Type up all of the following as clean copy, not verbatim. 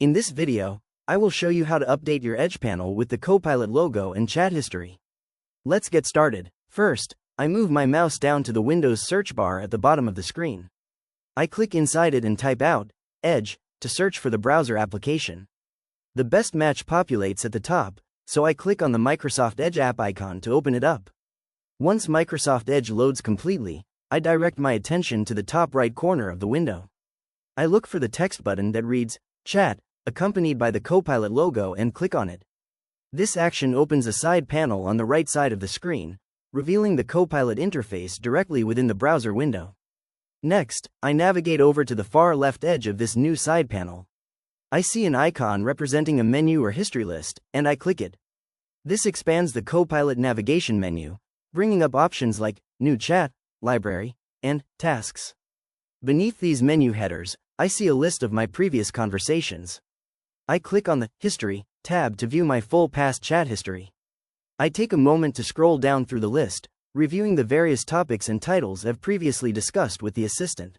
In this video, I will show you how to update your Edge panel with the Copilot logo and chat history. Let's get started. First, I move my mouse down to the Windows search bar at the bottom of the screen. I click inside it and type out Edge to search for the browser application. The best match populates at the top, so I click on the Microsoft Edge app icon to open it up. Once Microsoft Edge loads completely, I direct my attention to the top right corner of the window. I look for the text button that reads Chat, accompanied by the Copilot logo, and click on it. This action opens a side panel on the right side of the screen, revealing the Copilot interface directly within the browser window. Next, I navigate over to the far left edge of this new side panel. I see an icon representing a menu or history list, and I click it. This expands the Copilot navigation menu, bringing up options like New Chat, Library, and Tasks. Beneath these menu headers, I see a list of my previous conversations. I click on the History tab to view my full past chat history. I take a moment to scroll down through the list, reviewing the various topics and titles I've previously discussed with the assistant.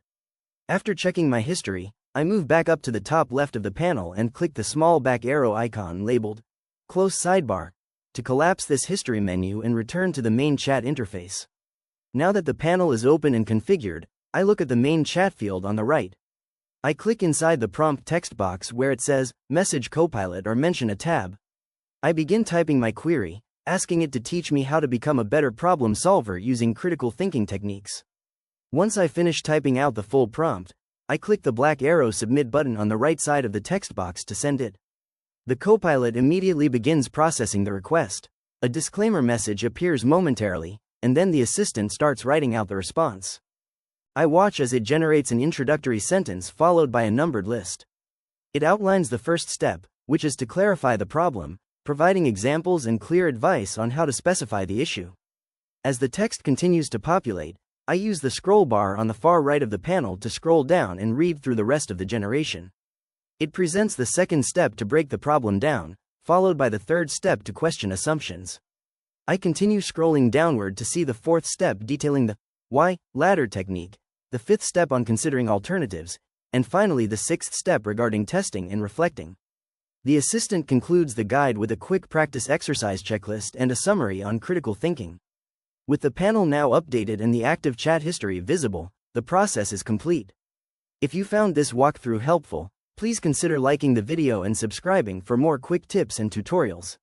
After checking my history, I move back up to the top left of the panel and click the small back arrow icon labeled Close Sidebar to collapse this history menu and return to the main chat interface. Now that the panel is open and configured, I look at the main chat field on the right. I click inside the prompt text box where it says Message Copilot or mention a tab. I begin typing my query, asking it to teach me how to become a better problem solver using critical thinking techniques. Once I finish typing out the full prompt, I click the black arrow Submit button on the right side of the text box to send it. The Copilot immediately begins processing the request. A disclaimer message appears momentarily, and then the assistant starts writing out the response. I watch as it generates an introductory sentence followed by a numbered list. It outlines the first step, which is to clarify the problem, providing examples and clear advice on how to specify the issue. As the text continues to populate, I use the scroll bar on the far right of the panel to scroll down and read through the rest of the generation. It presents the second step to break the problem down, followed by the third step to question assumptions. I continue scrolling downward to see the fourth step detailing the why ladder technique, the fifth step on considering alternatives, and finally the sixth step regarding testing and reflecting. The assistant concludes the guide with a quick practice exercise checklist and a summary on critical thinking. With the panel now updated and the active chat history visible, the process is complete. If you found this walkthrough helpful, please consider liking the video and subscribing for more quick tips and tutorials.